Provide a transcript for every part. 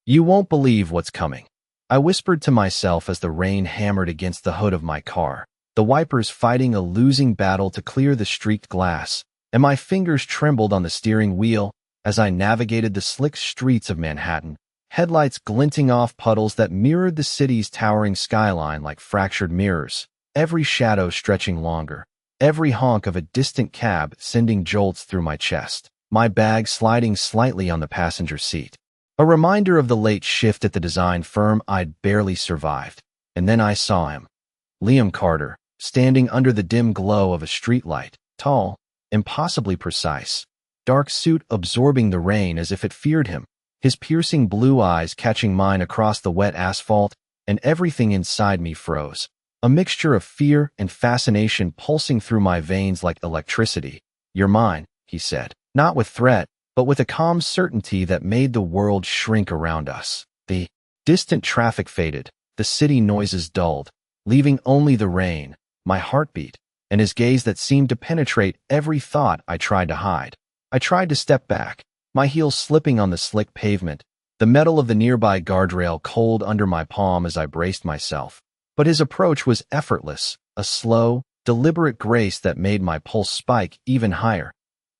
You won't believe what's coming. I whispered to myself as the rain hammered against the hood of my car, the wipers fighting a losing battle to clear the streaked glass, and my fingers trembled on the steering wheel as I navigated the slick streets of Manhattan, headlights glinting off puddles that mirrored the city's towering skyline like fractured mirrors, every shadow stretching longer, every honk of a distant cab sending jolts through my chest, my bag sliding slightly on the passenger seat. A reminder of the late shift at the design firm I'd barely survived. And then I saw him. Liam Carter, standing under the dim glow of a streetlight, tall, impossibly precise, dark suit absorbing the rain as if it feared him, his piercing blue eyes catching mine across the wet asphalt, and everything inside me froze. A mixture of fear and fascination pulsing through my veins like electricity. "You're mine," he said, not with threat, but with a calm certainty that made the world shrink around us. The distant traffic faded, the city noises dulled, leaving only the rain, my heartbeat, and his gaze that seemed to penetrate every thought I tried to hide. I tried to step back, my heels slipping on the slick pavement, the metal of the nearby guardrail cold under my palm as I braced myself. But his approach was effortless, a slow, deliberate grace that made my pulse spike even higher.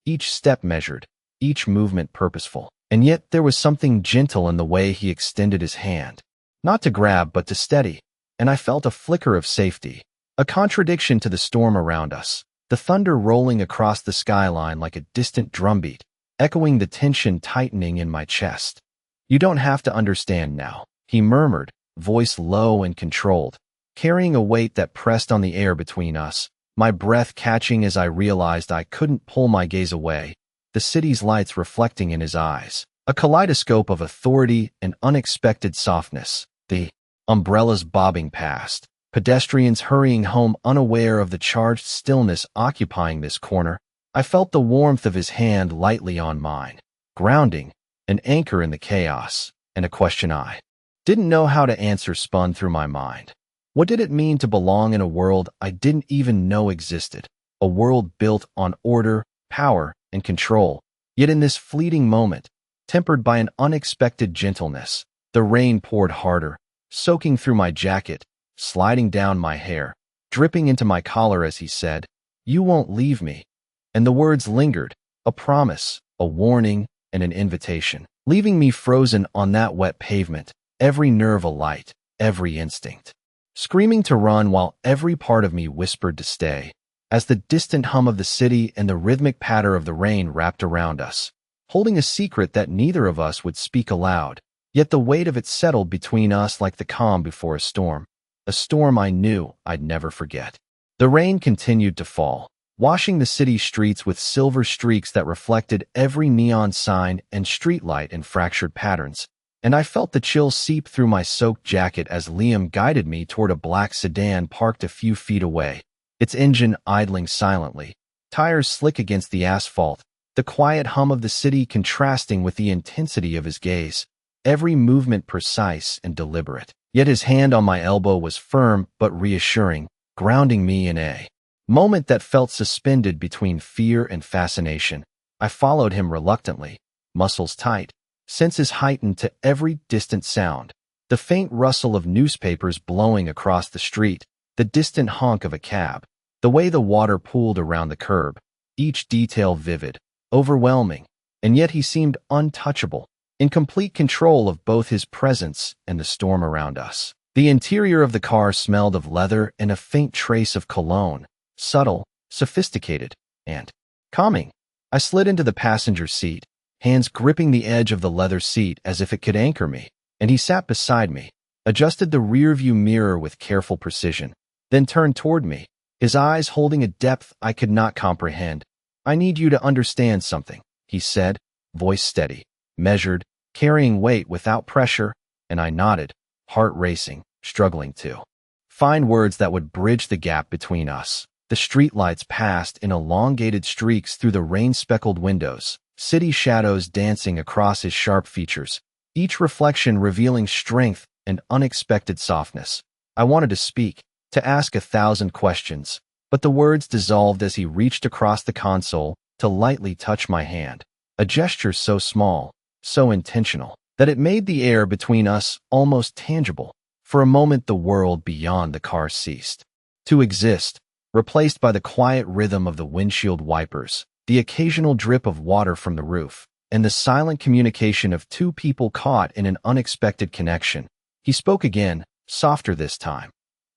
Each step measured, each movement purposeful, and yet there was something gentle in the way he extended his hand. Not to grab, but to steady, and I felt a flicker of safety, a contradiction to the storm around us, the thunder rolling across the skyline like a distant drumbeat, echoing the tension tightening in my chest. "You don't have to understand now," he murmured, voice low and controlled, carrying a weight that pressed on the air between us, my breath catching as I realized I couldn't pull my gaze away, the city's lights reflecting in his eyes, a kaleidoscope of authority and unexpected softness, the umbrellas bobbing past, pedestrians hurrying home unaware of the charged stillness occupying this corner. I felt the warmth of his hand lightly on mine, grounding, an anchor in the chaos, and a question I didn't know how to answer spun through my mind. What did it mean to belong in a world I didn't even know existed, a world built on order, power, and control? Yet in this fleeting moment, tempered by an unexpected gentleness, the rain poured harder, soaking through my jacket, sliding down my hair, dripping into my collar as he said, "You won't leave me." And the words lingered, a promise, a warning, and an invitation, leaving me frozen on that wet pavement, every nerve alight, every instinct screaming to run while every part of me whispered to stay, as the distant hum of the city and the rhythmic patter of the rain wrapped around us, holding a secret that neither of us would speak aloud, yet the weight of it settled between us like the calm before a storm I knew I'd never forget. The rain continued to fall, washing the city streets with silver streaks that reflected every neon sign and streetlight in fractured patterns, and I felt the chill seep through my soaked jacket as Liam guided me toward a black sedan parked a few feet away, its engine idling silently, tires slick against the asphalt, the quiet hum of the city contrasting with the intensity of his gaze, every movement precise and deliberate. Yet his hand on my elbow was firm but reassuring, grounding me in a moment that felt suspended between fear and fascination. I followed him reluctantly, muscles tight, senses heightened to every distant sound, the faint rustle of newspapers blowing across the street, the distant honk of a cab, the way the water pooled around the curb, each detail vivid, overwhelming, and yet he seemed untouchable, in complete control of both his presence and the storm around us. The interior of the car smelled of leather and a faint trace of cologne, subtle, sophisticated, and calming. I slid into the passenger seat, hands gripping the edge of the leather seat as if it could anchor me, and he sat beside me, adjusted the rearview mirror with careful precision, then turned toward me, his eyes holding a depth I could not comprehend. "I need you to understand something," he said, voice steady, measured, carrying weight without pressure, and I nodded, heart racing, struggling to find words that would bridge the gap between us. The streetlights passed in elongated streaks through the rain-speckled windows, city shadows dancing across his sharp features, each reflection revealing strength and unexpected softness. I wanted to speak, to ask 1,000 questions, but the words dissolved as he reached across the console to lightly touch my hand, a gesture so small, so intentional, that it made the air between us almost tangible. For a moment, the world beyond the car ceased to exist, replaced by the quiet rhythm of the windshield wipers, the occasional drip of water from the roof, and the silent communication of two people caught in an unexpected connection. He spoke again, softer this time.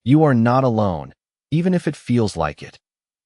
"You are not alone, even if it feels like it."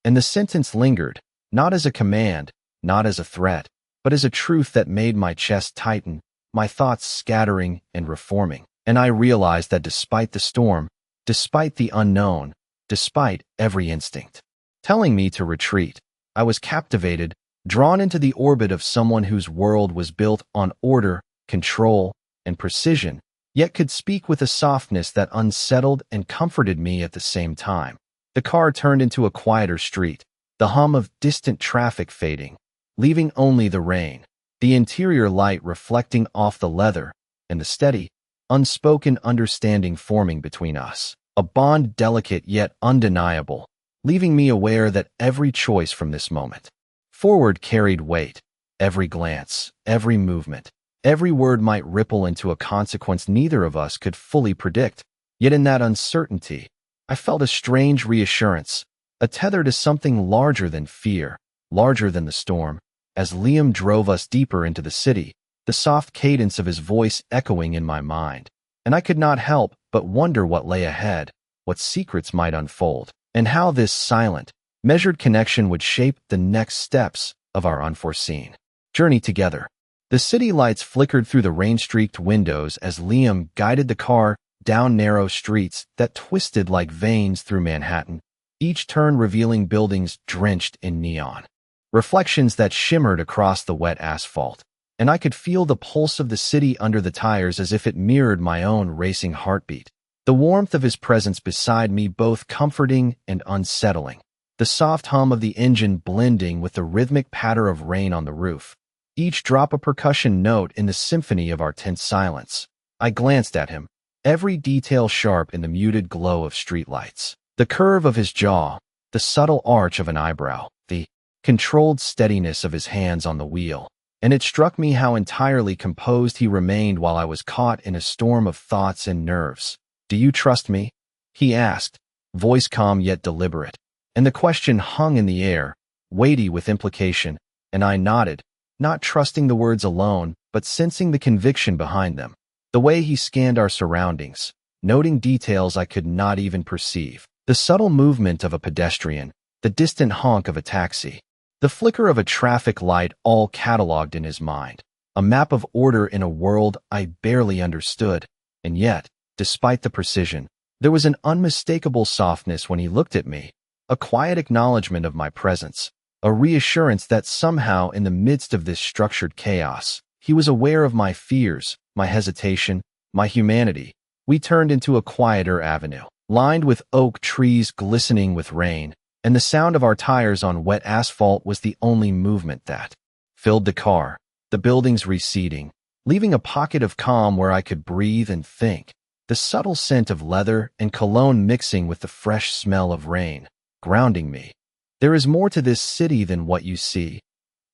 And the sentence lingered, not as a command, not as a threat, but as a truth that made my chest tighten, my thoughts scattering and reforming. And I realized that despite the storm, despite the unknown, despite every instinct telling me to retreat, I was captivated, drawn into the orbit of someone whose world was built on order, control, and precision, yet could speak with a softness that unsettled and comforted me at the same time. The car turned into a quieter street, the hum of distant traffic fading, leaving only the rain, the interior light reflecting off the leather, and the steady, unspoken understanding forming between us, a bond delicate yet undeniable, leaving me aware that every choice from this moment forward carried weight. Every glance, every movement, every word might ripple into a consequence neither of us could fully predict. Yet in that uncertainty, I felt a strange reassurance, a tether to something larger than fear, larger than the storm. As Liam drove us deeper into the city, the soft cadence of his voice echoing in my mind, and I could not help but wonder what lay ahead, what secrets might unfold, and how this silent, measured connection would shape the next steps of our unforeseen journey together. The city lights flickered through the rain-streaked windows as Liam guided the car down narrow streets that twisted like veins through Manhattan, each turn revealing buildings drenched in neon, reflections that shimmered across the wet asphalt. And I could feel the pulse of the city under the tires as if it mirrored my own racing heartbeat. The warmth of his presence beside me both comforting and unsettling, the soft hum of the engine blending with the rhythmic patter of rain on the roof, each drop a percussion note in the symphony of our tense silence. I glanced at him, every detail sharp in the muted glow of streetlights. The curve of his jaw, the subtle arch of an eyebrow, the controlled steadiness of his hands on the wheel. And it struck me how entirely composed he remained while I was caught in a storm of thoughts and nerves. "Do you trust me?" he asked, voice calm yet deliberate. And the question hung in the air, weighty with implication, and I nodded, not trusting the words alone, but sensing the conviction behind them. The way he scanned our surroundings, noting details I could not even perceive, the subtle movement of a pedestrian, the distant honk of a taxi, the flicker of a traffic light, all cataloged in his mind, a map of order in a world I barely understood. And yet, despite the precision, there was an unmistakable softness when he looked at me, a quiet acknowledgement of my presence, a reassurance that somehow in the midst of this structured chaos, he was aware of my fears, my hesitation, my humanity. We turned into a quieter avenue, lined with oak trees glistening with rain, and the sound of our tires on wet asphalt was the only movement that filled the car, the buildings receding, leaving a pocket of calm where I could breathe and think, the subtle scent of leather and cologne mixing with the fresh smell of rain, grounding me. "There is more to this city than what you see,"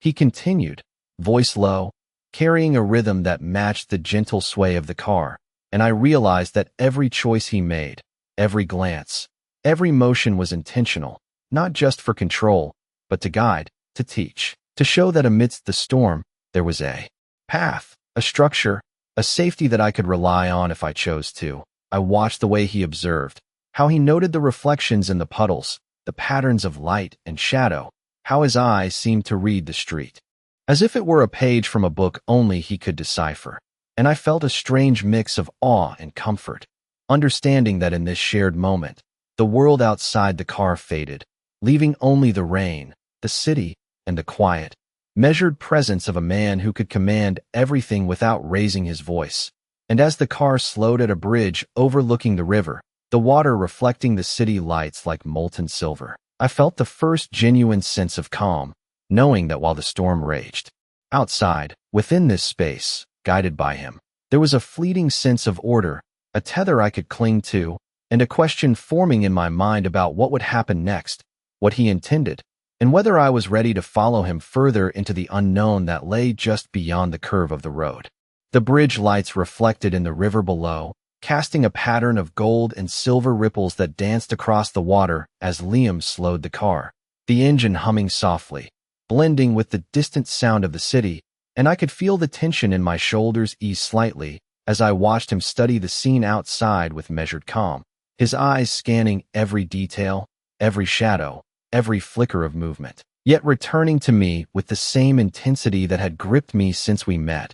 he continued, voice low, carrying a rhythm that matched the gentle sway of the car, and I realized that every choice he made, every glance, every motion was intentional. Not just for control, but to guide, to teach, to show that amidst the storm, there was a path, a structure, a safety that I could rely on if I chose to. I watched the way he observed, how he noted the reflections in the puddles, the patterns of light and shadow, how his eyes seemed to read the street, as if it were a page from a book only he could decipher. And I felt a strange mix of awe and comfort, understanding that in this shared moment, the world outside the car faded, leaving only the rain, the city, and the quiet, measured presence of a man who could command everything without raising his voice. And as the car slowed at a bridge overlooking the river, the water reflecting the city lights like molten silver, I felt the first genuine sense of calm, knowing that while the storm raged outside, within this space, guided by him, there was a fleeting sense of order, a tether I could cling to, and a question forming in my mind about what would happen next, what he intended, and whether I was ready to follow him further into the unknown that lay just beyond the curve of the road. The bridge lights reflected in the river below, casting a pattern of gold and silver ripples that danced across the water as Liam slowed the car, the engine humming softly, blending with the distant sound of the city, and I could feel the tension in my shoulders ease slightly as I watched him study the scene outside with measured calm, his eyes scanning every detail, every shadow, every flicker of movement, yet returning to me with the same intensity that had gripped me since we met.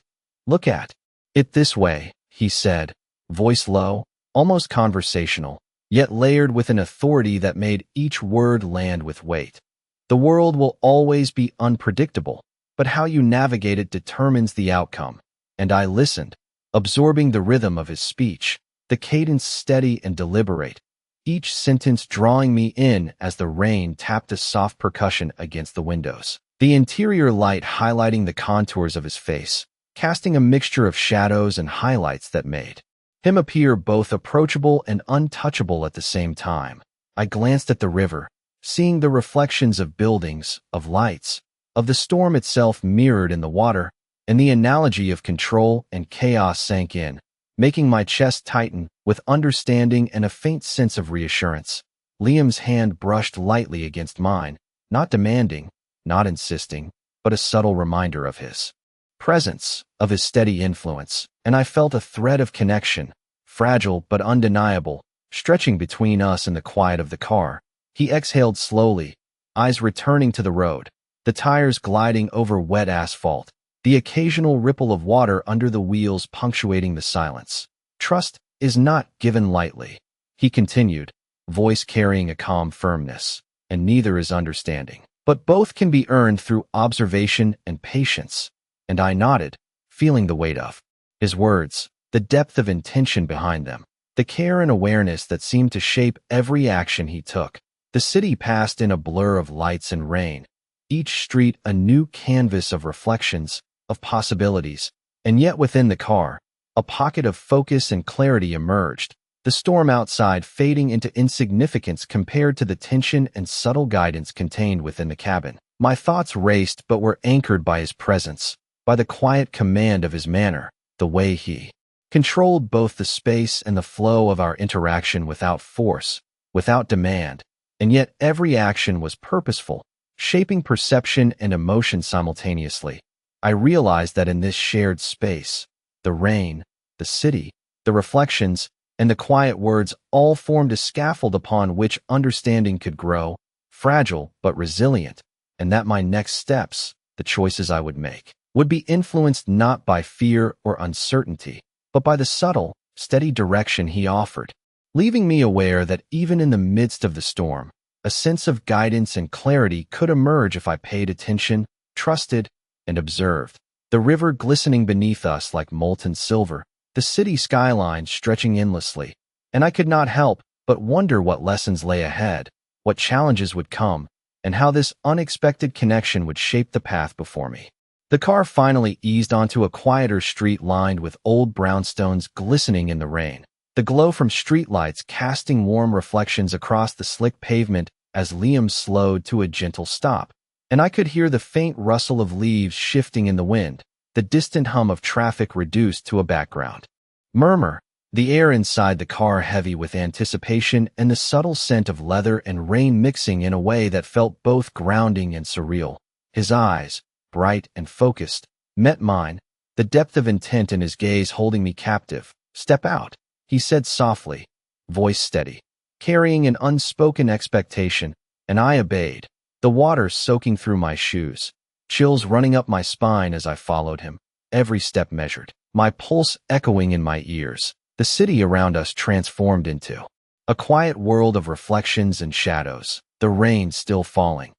"Look at it this way," he said, voice low, almost conversational, yet layered with an authority that made each word land with weight. "The world will always be unpredictable, but how you navigate it determines the outcome." And I listened, absorbing the rhythm of his speech, the cadence steady and deliberate, each sentence drawing me in as the rain tapped a soft percussion against the windows, the interior light highlighting the contours of his face, casting a mixture of shadows and highlights that made him appear both approachable and untouchable at the same time. I glanced at the river, seeing the reflections of buildings, of lights, of the storm itself mirrored in the water, and the analogy of control and chaos sank in, making my chest tighten with understanding and a faint sense of reassurance. Liam's hand brushed lightly against mine, not demanding, not insisting, but a subtle reminder of his presence, of his steady influence, and I felt a thread of connection, fragile but undeniable, stretching between us in the quiet of the car. He exhaled slowly, eyes returning to the road, the tires gliding over wet asphalt, the occasional ripple of water under the wheels punctuating the silence. "Trust is not given lightly," he continued, voice carrying a calm firmness, "and neither is understanding. But both can be earned through observation and patience." And I nodded, feeling the weight of his words, the depth of intention behind them, the care and awareness that seemed to shape every action he took. The city passed in a blur of lights and rain, each street a new canvas of reflections, of possibilities, and yet within the car, a pocket of focus and clarity emerged, the storm outside fading into insignificance compared to the tension and subtle guidance contained within the cabin. My thoughts raced but were anchored by his presence, by the quiet command of his manner, the way he controlled both the space and the flow of our interaction without force, without demand, and yet every action was purposeful, shaping perception and emotion simultaneously. I realized that in this shared space, the rain, the city, the reflections, and the quiet words all formed a scaffold upon which understanding could grow, fragile but resilient, and that my next steps, the choices I would make, would be influenced not by fear or uncertainty, but by the subtle, steady direction he offered, leaving me aware that even in the midst of the storm, a sense of guidance and clarity could emerge if I paid attention, trusted, and observed. The river glistening beneath us like molten silver, the city skyline stretching endlessly, and I could not help but wonder what lessons lay ahead, what challenges would come, and how this unexpected connection would shape the path before me. The car finally eased onto a quieter street lined with old brownstones glistening in the rain, the glow from streetlights casting warm reflections across the slick pavement as Liam slowed to a gentle stop, and I could hear the faint rustle of leaves shifting in the wind, the distant hum of traffic reduced to a background murmur, the air inside the car heavy with anticipation and the subtle scent of leather and rain mixing in a way that felt both grounding and surreal. His eyes, bright and focused, met mine, the depth of intent in his gaze holding me captive. "Step out," he said softly, voice steady, carrying an unspoken expectation, and I obeyed, the water soaking through my shoes, chills running up my spine as I followed him, every step measured, my pulse echoing in my ears. The city around us transformed into a quiet world of reflections and shadows, the rain still falling,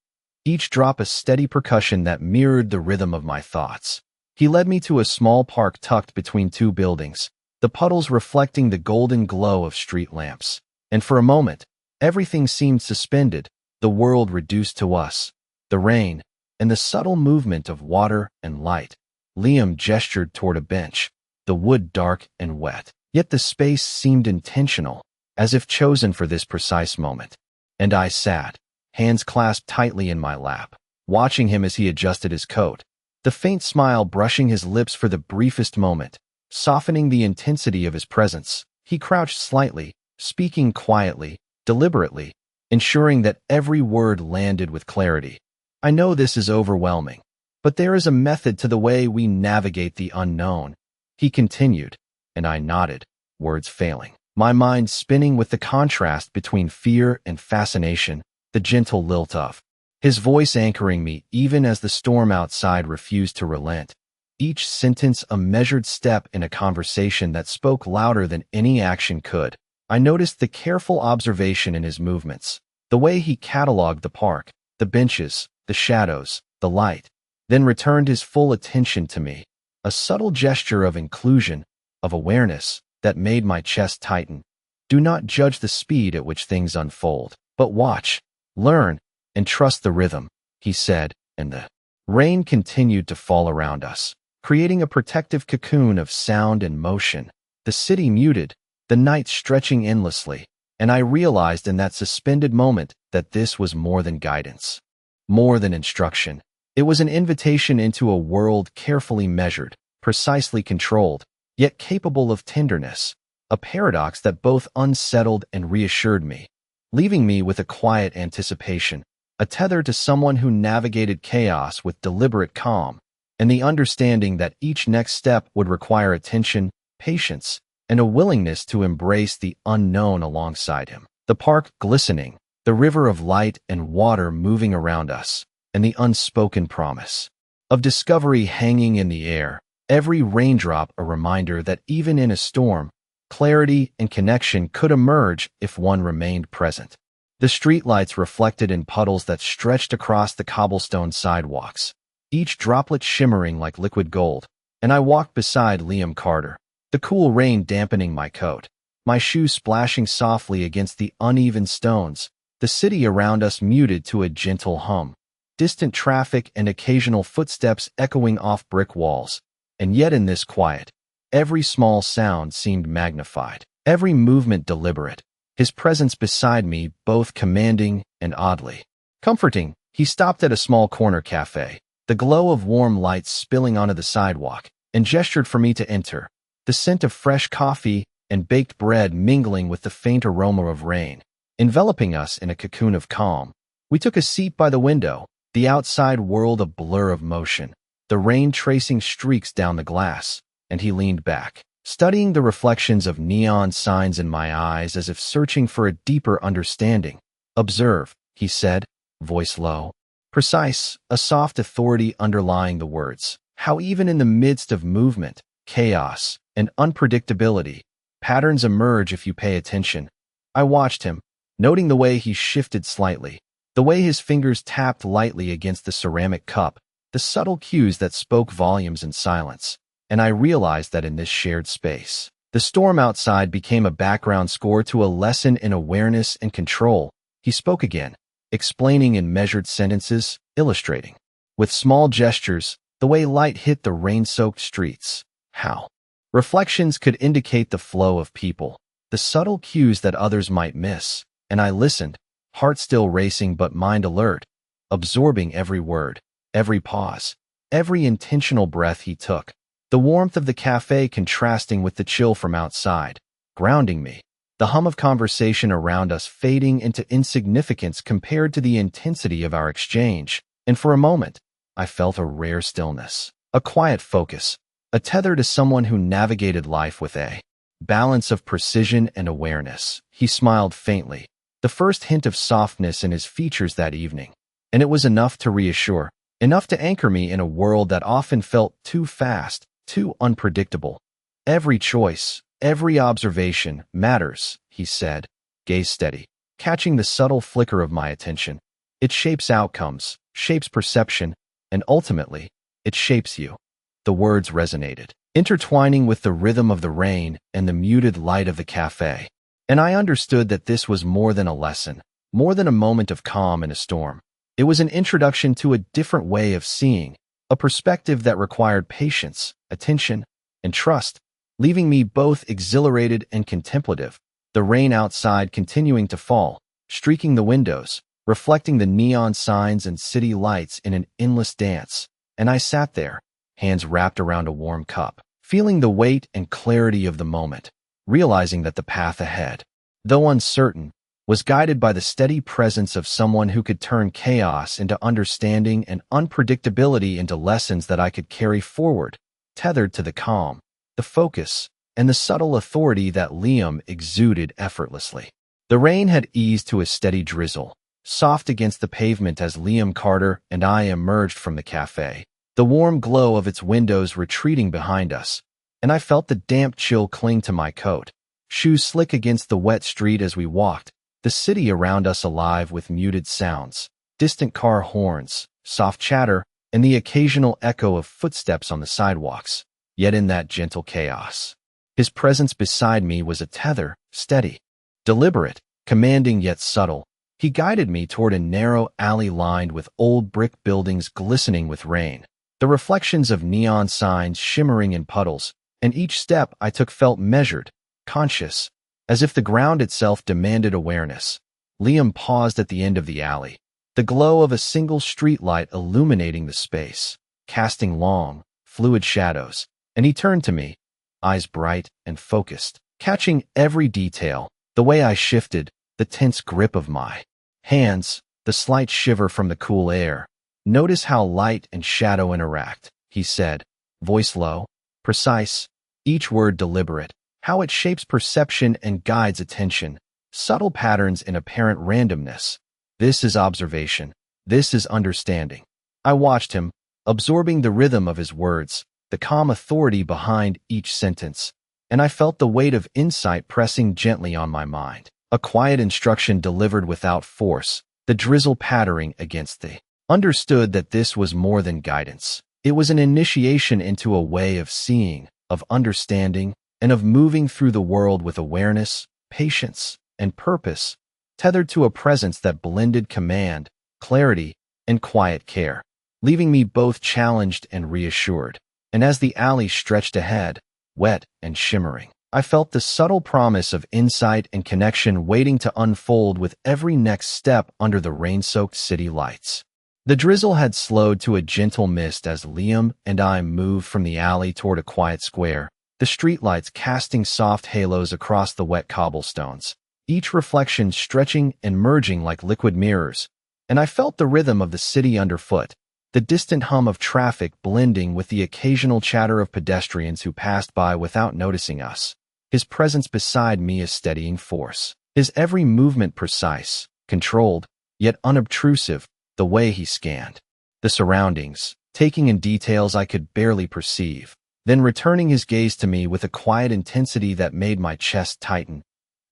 each drop a steady percussion that mirrored the rhythm of my thoughts. He led me to a small park tucked between two buildings, the puddles reflecting the golden glow of street lamps. And for a moment, everything seemed suspended, the world reduced to us, the rain, and the subtle movement of water and light. Liam gestured toward a bench, the wood dark and wet, yet the space seemed intentional, as if chosen for this precise moment. And I sat, hands clasped tightly in my lap, watching him as he adjusted his coat, the faint smile brushing his lips for the briefest moment, softening the intensity of his presence. He crouched slightly, speaking quietly, deliberately, ensuring that every word landed with clarity. I know this is overwhelming, but there is a method to the way we navigate the unknown. He continued, and I nodded, words failing. My mind spinning with the contrast between fear and fascination, the gentle lilt of his voice anchoring me even as the storm outside refused to relent. Each sentence a measured step in a conversation that spoke louder than any action could. I noticed the careful observation in his movements, the way he cataloged the park, the benches, the shadows, the light, then returned his full attention to me, a subtle gesture of inclusion, of awareness, that made my chest tighten. Do not judge the speed at which things unfold, but watch, learn, and trust the rhythm, he said, and the rain continued to fall around us, creating a protective cocoon of sound and motion. The city muted, the night stretching endlessly, and I realized in that suspended moment that this was more than guidance, more than instruction. It was an invitation into a world carefully measured, precisely controlled, yet capable of tenderness, a paradox that both unsettled and reassured me, leaving me with a quiet anticipation, a tether to someone who navigated chaos with deliberate calm, and the understanding that each next step would require attention, patience, and a willingness to embrace the unknown alongside him. The park glistening, the river of light and water moving around us, and the unspoken promise of discovery hanging in the air, every raindrop a reminder that even in a storm, clarity and connection could emerge if one remained present. The streetlights reflected in puddles that stretched across the cobblestone sidewalks, each droplet shimmering like liquid gold, and I walked beside Liam Carter, the cool rain dampening my coat, my shoes splashing softly against the uneven stones, the city around us muted to a gentle hum, distant traffic and occasional footsteps echoing off brick walls. And yet in this quiet, every small sound seemed magnified, every movement deliberate, his presence beside me both commanding and oddly comforting. He stopped at a small corner cafe, the glow of warm lights spilling onto the sidewalk, and gestured for me to enter, the scent of fresh coffee and baked bread mingling with the faint aroma of rain, enveloping us in a cocoon of calm. We took a seat by the window, the outside world a blur of motion, the rain tracing streaks down the glass, and he leaned back, studying the reflections of neon signs in my eyes as if searching for a deeper understanding. Observe, he said, voice low, precise, a soft authority underlying the words. How even in the midst of movement, chaos, and unpredictability, patterns emerge if you pay attention. I watched him, noting the way he shifted slightly, the way his fingers tapped lightly against the ceramic cup, the subtle cues that spoke volumes in silence. And I realized that in this shared space, the storm outside became a background score to a lesson in awareness and control. He spoke again, explaining in measured sentences, illustrating, with small gestures, the way light hit the rain-soaked streets, how reflections could indicate the flow of people, the subtle cues that others might miss. And I listened, heart still racing but mind alert, absorbing every word, every pause, every intentional breath he took. The warmth of the cafe contrasting with the chill from outside, grounding me, the hum of conversation around us fading into insignificance compared to the intensity of our exchange. And for a moment, I felt a rare stillness, a quiet focus, a tether to someone who navigated life with a balance of precision and awareness. He smiled faintly, the first hint of softness in his features that evening, and it was enough to reassure, enough to anchor me in a world that often felt too fast, too unpredictable. Every choice, every observation matters, he said, gaze steady, catching the subtle flicker of my attention. It shapes outcomes, shapes perception, and ultimately, it shapes you. The words resonated, intertwining with the rhythm of the rain and the muted light of the cafe. And I understood that this was more than a lesson, more than a moment of calm in a storm. It was an introduction to a different way of seeing, a perspective that required patience, attention, and trust, leaving me both exhilarated and contemplative. The rain outside continuing to fall, streaking the windows, reflecting the neon signs and city lights in an endless dance. And I sat there, hands wrapped around a warm cup, feeling the weight and clarity of the moment, realizing that the path ahead, though uncertain, was guided by the steady presence of someone who could turn chaos into understanding and unpredictability into lessons that I could carry forward, tethered to the calm, the focus, and the subtle authority that Liam exuded effortlessly. The rain had eased to a steady drizzle, soft against the pavement as Liam Carter and I emerged from the cafe, the warm glow of its windows retreating behind us, and I felt the damp chill cling to my coat, shoes slick against the wet street as we walked, the city around us alive with muted sounds, distant car horns, soft chatter, and the occasional echo of footsteps on the sidewalks. Yet in that gentle chaos, his presence beside me was a tether, steady, deliberate, commanding yet subtle. He guided me toward a narrow alley lined with old brick buildings glistening with rain, the reflections of neon signs shimmering in puddles, and each step I took felt measured, conscious, as if the ground itself demanded awareness. Liam paused at the end of the alley, the glow of a single streetlight illuminating the space, casting long, fluid shadows, and he turned to me, eyes bright and focused, catching every detail, the way I shifted, the tense grip of my hands, the slight shiver from the cool air. Notice how light and shadow interact, he said, voice low, precise, each word deliberate, how it shapes perception and guides attention, subtle patterns in apparent randomness. This is observation. This is understanding. I watched him, absorbing the rhythm of his words, the calm authority behind each sentence, and I felt the weight of insight pressing gently on my mind. A quiet instruction delivered without force, the drizzle pattering against the understood that this was more than guidance. It was an initiation into a way of seeing, of understanding, and of moving through the world with awareness, patience, and purpose, tethered to a presence that blended command, clarity, and quiet care, leaving me both challenged and reassured. And as the alley stretched ahead, wet and shimmering, I felt the subtle promise of insight and connection waiting to unfold with every next step under the rain-soaked city lights. The drizzle had slowed to a gentle mist as Liam and I moved from the alley toward a quiet square, the streetlights casting soft halos across the wet cobblestones, each reflection stretching and merging like liquid mirrors, and I felt the rhythm of the city underfoot, the distant hum of traffic blending with the occasional chatter of pedestrians who passed by without noticing us. His presence beside me a steadying force, his every movement precise, controlled, yet unobtrusive, the way he scanned the surroundings, taking in details I could barely perceive, then returning his gaze to me with a quiet intensity that made my chest tighten.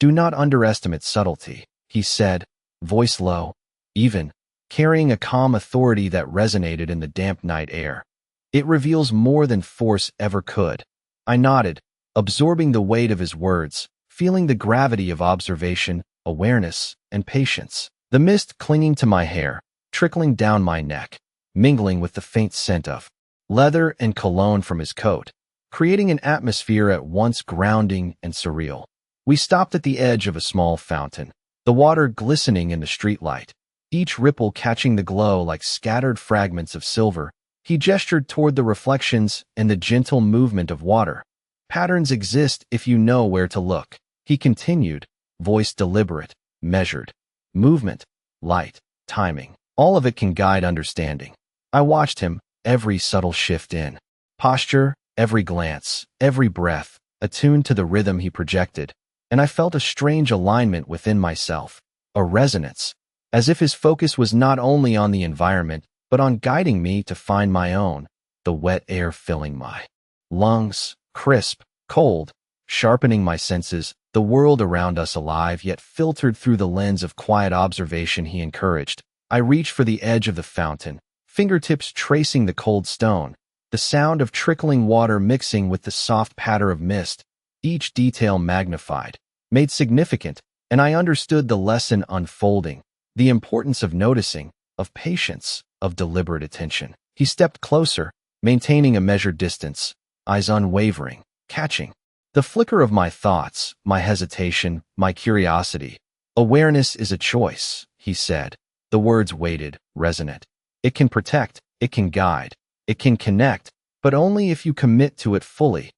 "Do not underestimate subtlety," he said, voice low, even, carrying a calm authority that resonated in the damp night air. "It reveals more than force ever could." I nodded, absorbing the weight of his words, feeling the gravity of observation, awareness, and patience. The mist clinging to my hair, trickling down my neck, mingling with the faint scent of leather and cologne from his coat, creating an atmosphere at once grounding and surreal. We stopped at the edge of a small fountain, the water glistening in the streetlight, each ripple catching the glow like scattered fragments of silver. He gestured toward the reflections and the gentle movement of water. "Patterns exist if you know where to look," he continued, voice deliberate, measured. "Movement, light, timing, all of it can guide understanding." I watched him, every subtle shift in posture, every glance, every breath, attuned to the rhythm he projected, and I felt a strange alignment within myself, a resonance, as if his focus was not only on the environment, but on guiding me to find my own, the wet air filling my lungs, crisp, cold, sharpening my senses, the world around us alive yet filtered through the lens of quiet observation he encouraged. I reached for the edge of the fountain, fingertips tracing the cold stone, the sound of trickling water mixing with the soft patter of mist, each detail magnified, made significant, and I understood the lesson unfolding, the importance of noticing, of patience, of deliberate attention. He stepped closer, maintaining a measured distance, eyes unwavering, catching the flicker of my thoughts, my hesitation, my curiosity. "Awareness is a choice," he said, the words weighted, resonant. "It can protect, it can guide, it can connect, but only if you commit to it fully."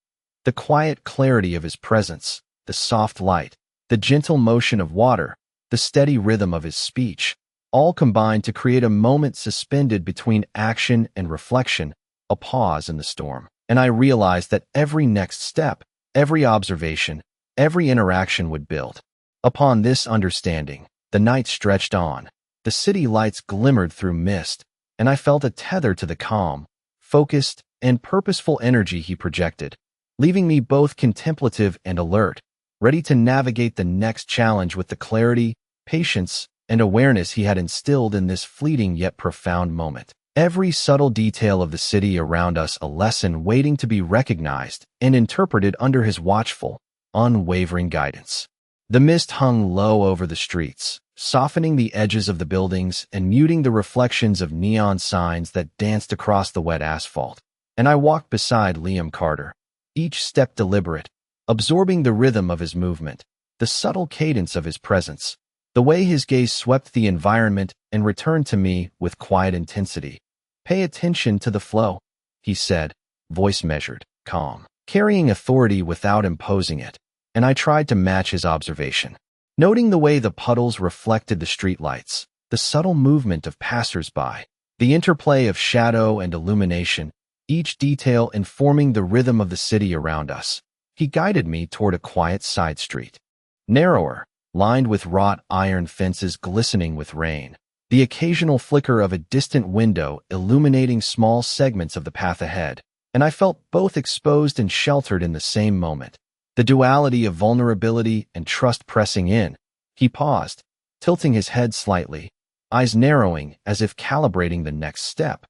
The quiet clarity of his presence, the soft light, the gentle motion of water, the steady rhythm of his speech, all combined to create a moment suspended between action and reflection, a pause in the storm. And I realized that every next step, every observation, every interaction would build. Upon this understanding, the night stretched on. The city lights glimmered through mist, and I felt a tether to the calm, focused, and purposeful energy he projected, leaving me both contemplative and alert, ready to navigate the next challenge with the clarity, patience, and awareness he had instilled in this fleeting yet profound moment. Every subtle detail of the city around us a lesson waiting to be recognized and interpreted under his watchful, unwavering guidance. The mist hung low over the streets, softening the edges of the buildings and muting the reflections of neon signs that danced across the wet asphalt. And I walked beside Liam Carter, each step deliberate, absorbing the rhythm of his movement, the subtle cadence of his presence, the way his gaze swept the environment and returned to me with quiet intensity. "Pay attention to the flow," he said, voice measured, calm, carrying authority without imposing it, and I tried to match his observation. Noting the way the puddles reflected the streetlights, the subtle movement of passers-by, the interplay of shadow and illumination, each detail informing the rhythm of the city around us, he guided me toward a quiet side street. Narrower, lined with wrought iron fences glistening with rain, the occasional flicker of a distant window illuminating small segments of the path ahead, and I felt both exposed and sheltered in the same moment. The duality of vulnerability and trust pressing in. He paused, tilting his head slightly, eyes narrowing as if calibrating the next step.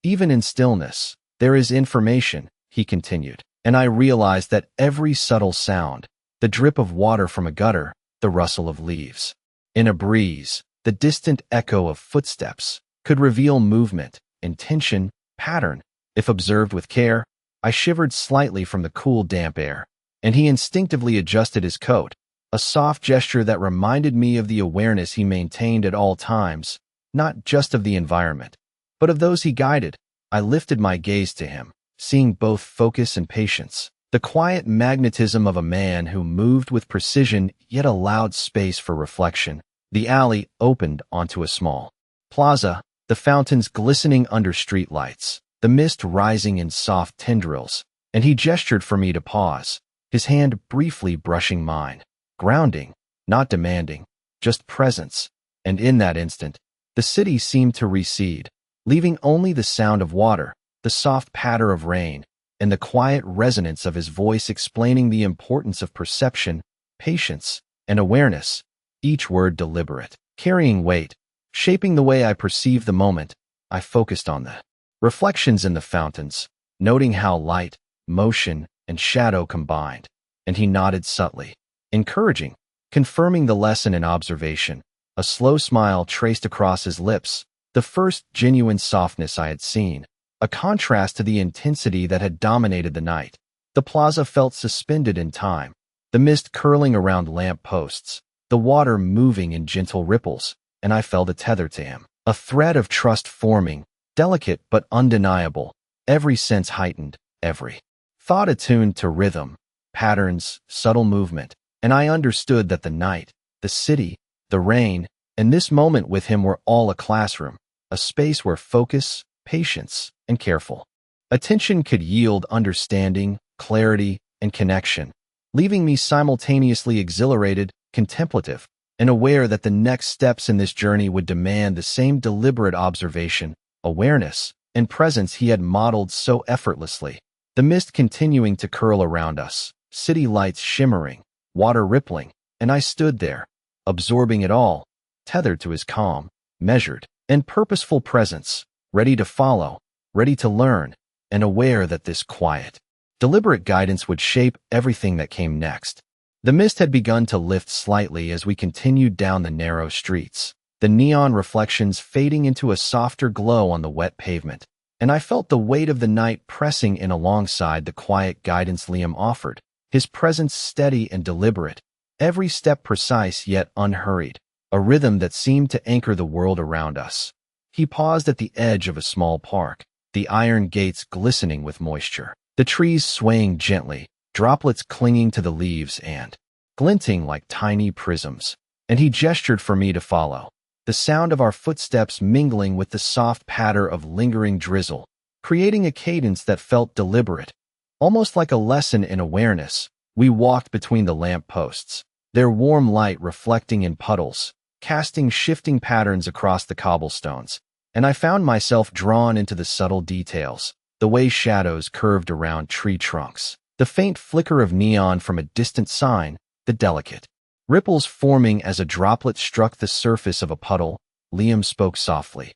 "Even in stillness, there is information," he continued, and I realized that every subtle sound, the drip of water from a gutter, the rustle of leaves in a breeze, the distant echo of footsteps, could reveal movement, intention, pattern. If observed with care, I shivered slightly from the cool, damp air, and he instinctively adjusted his coat, a soft gesture that reminded me of the awareness he maintained at all times, not just of the environment, but of those he guided. I lifted my gaze to him, seeing both focus and patience, the quiet magnetism of a man who moved with precision yet allowed space for reflection. The alley opened onto a small plaza, the fountains glistening under streetlights, the mist rising in soft tendrils, and he gestured for me to pause, his hand briefly brushing mine, grounding, not demanding, just presence. And in that instant, the city seemed to recede, leaving only the sound of water, the soft patter of rain, and the quiet resonance of his voice explaining the importance of perception, patience, and awareness, each word deliberate, carrying weight, shaping the way I perceived the moment. I focused on the reflections in the fountains, noting how light, motion, and shadow combined, and he nodded subtly, encouraging, confirming the lesson in observation. A slow smile traced across his lips, the first genuine softness I had seen, a contrast to the intensity that had dominated the night. The plaza felt suspended in time, the mist curling around lamp posts, the water moving in gentle ripples, and I felt a tether to him, a thread of trust forming, delicate but undeniable, every sense heightened, every thought attuned to rhythm, patterns, subtle movement, and I understood that the night, the city, the rain, and this moment with him were all a classroom, a space where focus, patience, and careful attention could yield understanding, clarity, and connection, leaving me simultaneously exhilarated, contemplative, and aware that the next steps in this journey would demand the same deliberate observation, awareness, and presence he had modeled so effortlessly. The mist continuing to curl around us, city lights shimmering, water rippling, and I stood there, absorbing it all, tethered to his calm, measured, and purposeful presence, ready to follow, ready to learn, and aware that this quiet, deliberate guidance would shape everything that came next. The mist had begun to lift slightly as we continued down the narrow streets, the neon reflections fading into a softer glow on the wet pavement, and I felt the weight of the night pressing in alongside the quiet guidance Liam offered, his presence steady and deliberate, every step precise yet unhurried, a rhythm that seemed to anchor the world around us. He paused at the edge of a small park, the iron gates glistening with moisture, the trees swaying gently, droplets clinging to the leaves and glinting like tiny prisms. And he gestured for me to follow. The sound of our footsteps mingling with the soft patter of lingering drizzle, creating a cadence that felt deliberate. Almost like a lesson in awareness, we walked between the lamp posts, their warm light reflecting in puddles, casting shifting patterns across the cobblestones, and I found myself drawn into the subtle details, the way shadows curved around tree trunks, the faint flicker of neon from a distant sign, the delicate ripples forming as a droplet struck the surface of a puddle. Liam spoke softly.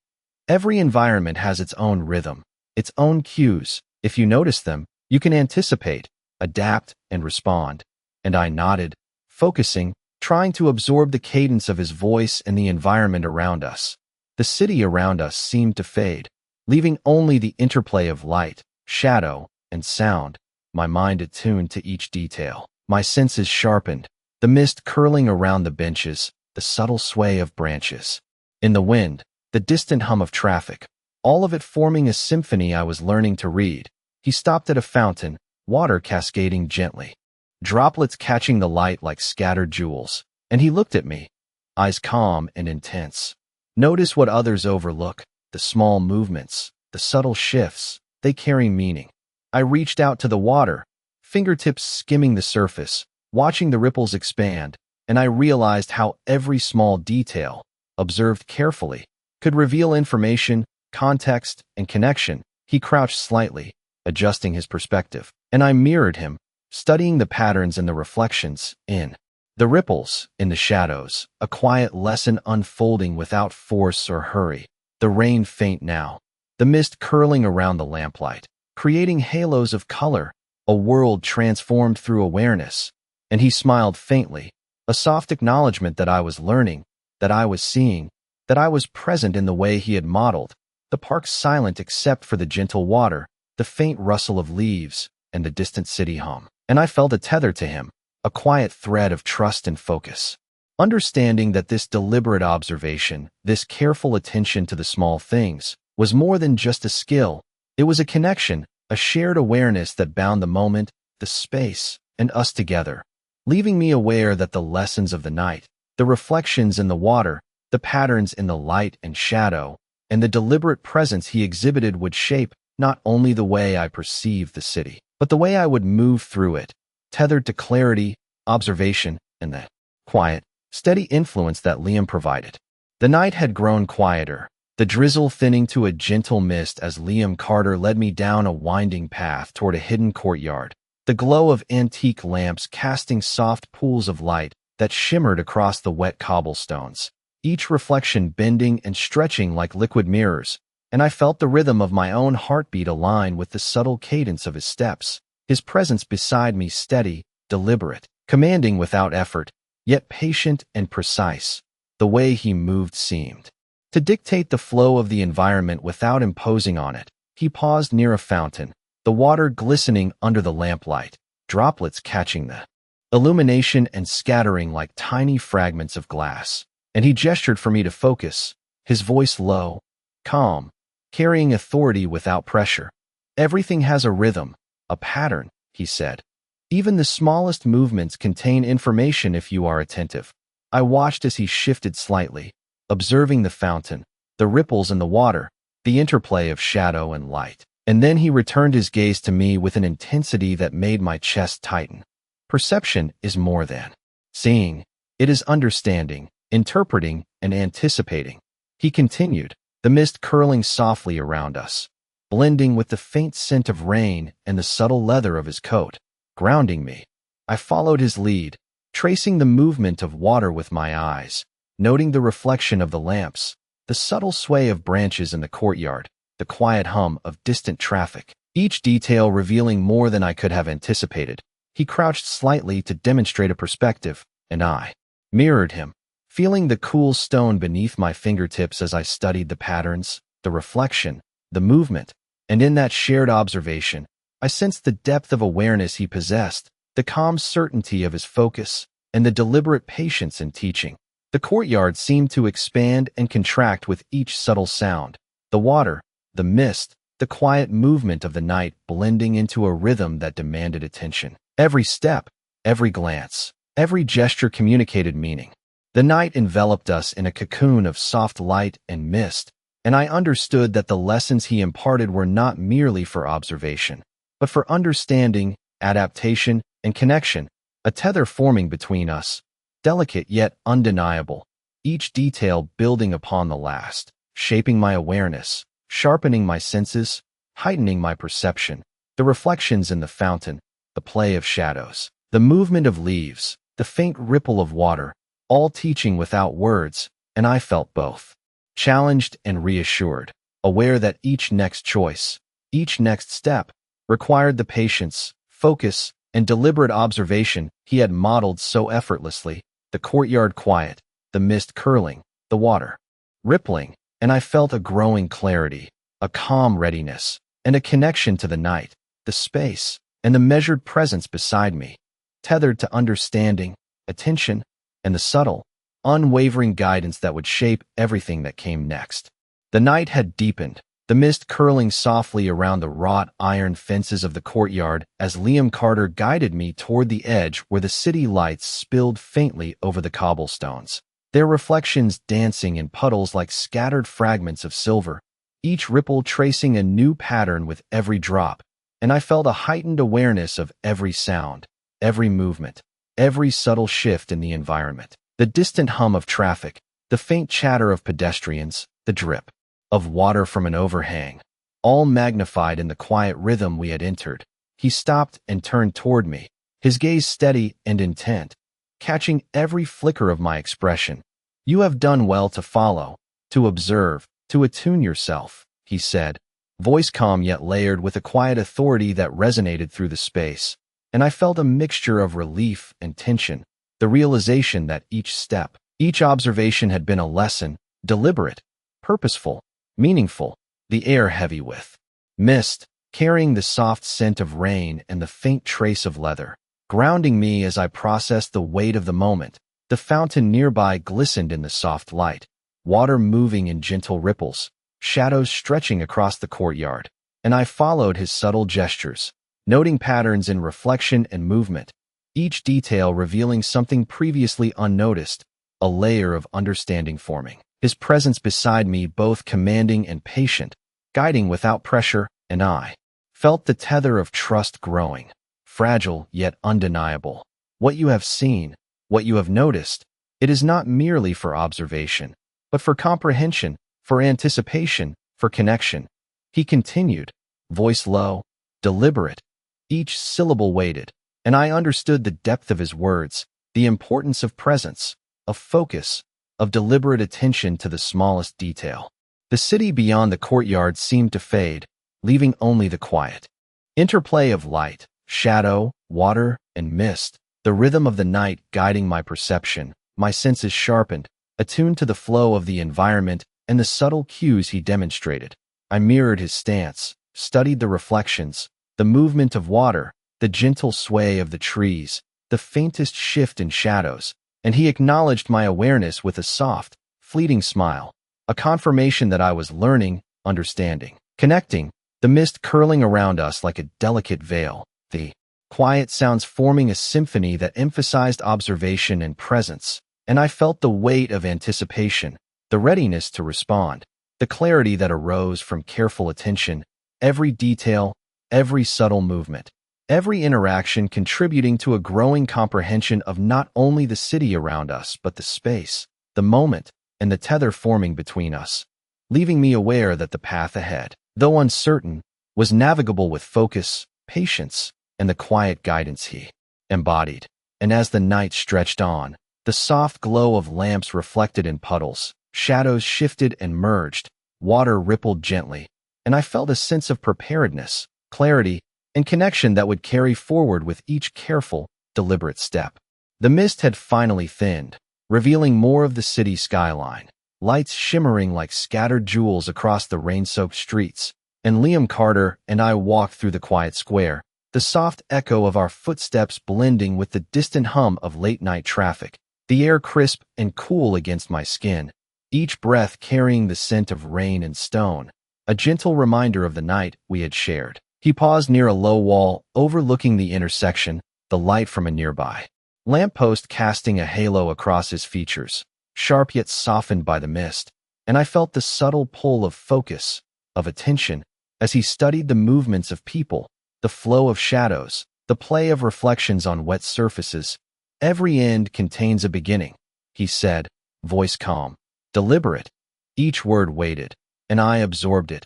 Every environment has its own rhythm, its own cues. If you notice them, you can anticipate, adapt, and respond. And I nodded, focusing, trying to absorb the cadence of his voice and the environment around us. The city around us seemed to fade, leaving only the interplay of light, shadow, and sound, my mind attuned to each detail, my senses sharpened, the mist curling around the benches, the subtle sway of branches. In the wind, the distant hum of traffic, all of it forming a symphony I was learning to read. He stopped at a fountain, water cascading gently, droplets catching the light like scattered jewels, and he looked at me, eyes calm and intense. Notice what others overlook, the small movements, the subtle shifts, they carry meaning. I reached out to the water, fingertips skimming the surface, watching the ripples expand, and I realized how every small detail, observed carefully, could reveal information, context, and connection. He crouched slightly, adjusting his perspective, and I mirrored him, studying the patterns and the reflections in the ripples, in the shadows, a quiet lesson unfolding without force or hurry. The rain faint now, the mist curling around the lamplight, creating halos of color, a world transformed through awareness. And he smiled faintly, a soft acknowledgement that I was learning, that I was seeing, that I was present in the way he had modeled. The park silent except for the gentle water, the faint rustle of leaves, and the distant city hum. And I felt a tether to him, a quiet thread of trust and focus. Understanding that this deliberate observation, this careful attention to the small things, was more than just a skill. It was a connection, a shared awareness that bound the moment, the space, and us together, leaving me aware that the lessons of the night, the reflections in the water, the patterns in the light and shadow, and the deliberate presence he exhibited would shape not only the way I perceived the city, but the way I would move through it, tethered to clarity, observation, and the quiet, steady influence that Liam provided. The night had grown quieter, the drizzle thinning to a gentle mist as Liam Carter led me down a winding path toward a hidden courtyard, the glow of antique lamps casting soft pools of light that shimmered across the wet cobblestones, each reflection bending and stretching like liquid mirrors, and I felt the rhythm of my own heartbeat align with the subtle cadence of his steps, his presence beside me steady, deliberate, commanding without effort, yet patient and precise. The way he moved seemed to dictate the flow of the environment without imposing on it. He paused near a fountain, the water glistening under the lamplight, droplets catching the illumination and scattering like tiny fragments of glass. And he gestured for me to focus, his voice low, calm, carrying authority without pressure. Everything has a rhythm, a pattern, he said. Even the smallest movements contain information if you are attentive. I watched as he shifted slightly, observing the fountain, the ripples in the water, the interplay of shadow and light. And then he returned his gaze to me with an intensity that made my chest tighten. Perception is more than seeing. It is understanding, interpreting, and anticipating. He continued, the mist curling softly around us, blending with the faint scent of rain and the subtle leather of his coat, grounding me. I followed his lead, tracing the movement of water with my eyes, noting the reflection of the lamps, the subtle sway of branches in the courtyard, the quiet hum of distant traffic, each detail revealing more than I could have anticipated. He crouched slightly to demonstrate a perspective, and I mirrored him, feeling the cool stone beneath my fingertips as I studied the patterns, the reflection, the movement, and in that shared observation, I sensed the depth of awareness he possessed, the calm certainty of his focus, and the deliberate patience in teaching. The courtyard seemed to expand and contract with each subtle sound, the water, the mist, the quiet movement of the night blending into a rhythm that demanded attention. Every step, every glance, every gesture communicated meaning. The night enveloped us in a cocoon of soft light and mist, and I understood that the lessons he imparted were not merely for observation, but for understanding, adaptation, and connection, a tether forming between us, delicate yet undeniable, each detail building upon the last, shaping my awareness, sharpening my senses, heightening my perception. The reflections in the fountain, the play of shadows, the movement of leaves, the faint ripple of water, all teaching without words, and I felt both. Challenged and reassured, aware that each next choice, each next step, required the patience, focus, and deliberate observation he had modeled so effortlessly, the courtyard quiet, the mist curling, the water rippling, and I felt a growing clarity, a calm readiness, and a connection to the night, the space, and the measured presence beside me, tethered to understanding, attention, and the subtle, unwavering guidance that would shape everything that came next. The night had deepened, the mist curling softly around the wrought iron fences of the courtyard as Liam Carter guided me toward the edge where the city lights spilled faintly over the cobblestones, their reflections dancing in puddles like scattered fragments of silver, each ripple tracing a new pattern with every drop, and I felt a heightened awareness of every sound, every movement, every subtle shift in the environment. The distant hum of traffic, the faint chatter of pedestrians, the drip of water from an overhang, all magnified in the quiet rhythm we had entered. He stopped and turned toward me, his gaze steady and intent, catching every flicker of my expression. "You have done well to follow, to observe, to attune yourself," he said, voice calm yet layered with a quiet authority that resonated through the space, and I felt a mixture of relief and tension, the realization that each step, each observation had been a lesson, deliberate, purposeful, meaningful, the air heavy with mist, carrying the soft scent of rain and the faint trace of leather, grounding me as I processed the weight of the moment. The fountain nearby glistened in the soft light, water moving in gentle ripples, shadows stretching across the courtyard, and I followed his subtle gestures, noting patterns in reflection and movement, each detail revealing something previously unnoticed, a layer of understanding forming. His presence beside me both commanding and patient, guiding without pressure, and I felt the tether of trust growing, fragile yet undeniable. What you have seen, what you have noticed, it is not merely for observation, but for comprehension, for anticipation, for connection. He continued, voice low, deliberate, each syllable weighted, and I understood the depth of his words, the importance of presence, of focus, of deliberate attention to the smallest detail. The city beyond the courtyard seemed to fade, leaving only the quiet interplay of light, shadow, water, and mist, the rhythm of the night guiding my perception, my senses sharpened, attuned to the flow of the environment and the subtle cues he demonstrated. I mirrored his stance, studied the reflections, the movement of water, the gentle sway of the trees, the faintest shift in shadows, and he acknowledged my awareness with a soft, fleeting smile, a confirmation that I was learning, understanding, connecting, the mist curling around us like a delicate veil, the quiet sounds forming a symphony that emphasized observation and presence, and I felt the weight of anticipation, the readiness to respond, the clarity that arose from careful attention, every detail, every subtle movement, every interaction contributing to a growing comprehension of not only the city around us but the space, the moment, and the tether forming between us, leaving me aware that the path ahead, though uncertain, was navigable with focus, patience, and the quiet guidance he embodied. And as the night stretched on, the soft glow of lamps reflected in puddles, shadows shifted and merged, water rippled gently, and I felt a sense of preparedness, clarity, and connection that would carry forward with each careful, deliberate step. The mist had finally thinned, revealing more of the city skyline, lights shimmering like scattered jewels across the rain-soaked streets, and Liam Carter and I walked through the quiet square, the soft echo of our footsteps blending with the distant hum of late-night traffic, the air crisp and cool against my skin, each breath carrying the scent of rain and stone, a gentle reminder of the night we had shared. He paused near a low wall overlooking the intersection, the light from a nearby lamppost casting a halo across his features, sharp yet softened by the mist, and I felt the subtle pull of focus, of attention, as he studied the movements of people, the flow of shadows, the play of reflections on wet surfaces. "Every end contains a beginning," he said, voice calm, deliberate. Each word weighted, and I absorbed it,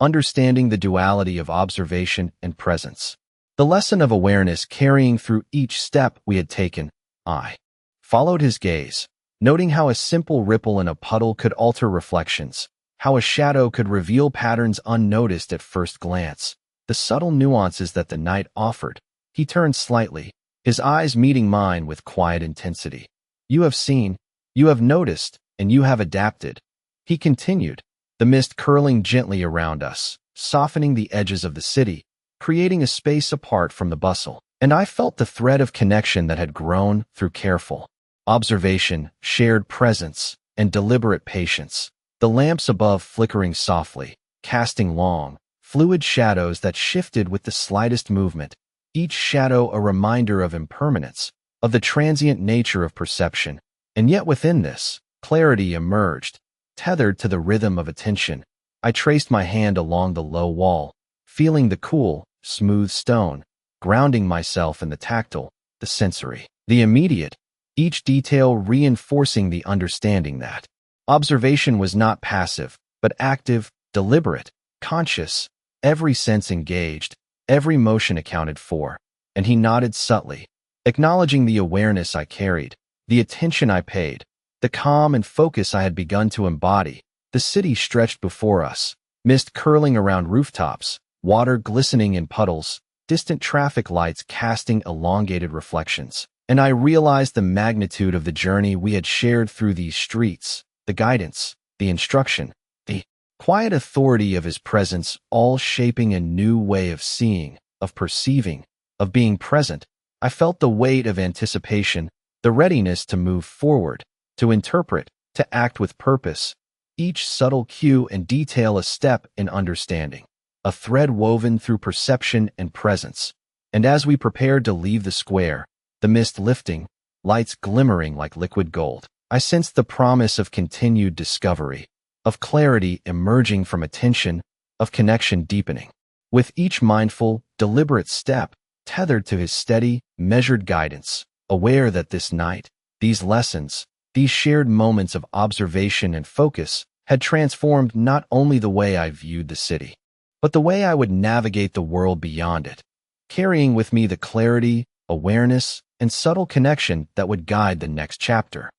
understanding the duality of observation and presence. The lesson of awareness carrying through each step we had taken. I followed his gaze, noting how a simple ripple in a puddle could alter reflections, how a shadow could reveal patterns unnoticed at first glance, the subtle nuances that the night offered. He turned slightly, his eyes meeting mine with quiet intensity. "You have seen, you have noticed, and you have adapted," he continued, the mist curling gently around us, softening the edges of the city, creating a space apart from the bustle. And I felt the thread of connection that had grown through careful observation, shared presence, and deliberate patience. The lamps above flickering softly, casting long, fluid shadows that shifted with the slightest movement, each shadow a reminder of impermanence, of the transient nature of perception. And yet within this, clarity emerged, tethered to the rhythm of attention. I traced my hand along the low wall, feeling the cool, smooth stone, grounding myself in the tactile, the sensory, the immediate, each detail reinforcing the understanding that observation was not passive, but active, deliberate, conscious, every sense engaged, every motion accounted for. And he nodded subtly, acknowledging the awareness I carried, the attention I paid, the calm and focus I had begun to embody. The city stretched before us, mist curling around rooftops, water glistening in puddles, distant traffic lights casting elongated reflections. And I realized the magnitude of the journey we had shared through these streets, the guidance, the instruction, the quiet authority of his presence, all shaping a new way of seeing, of perceiving, of being present. I felt the weight of anticipation, the readiness to move forward, to interpret, to act with purpose, each subtle cue and detail a step in understanding, a thread woven through perception and presence. And as we prepared to leave the square, the mist lifting, lights glimmering like liquid gold, I sensed the promise of continued discovery, of clarity emerging from attention, of connection deepening. With each mindful, deliberate step, tethered to his steady, measured guidance, aware that this night, these lessons, these shared moments of observation and focus had transformed not only the way I viewed the city, but the way I would navigate the world beyond it, carrying with me the clarity, awareness, and subtle connection that would guide the next chapter.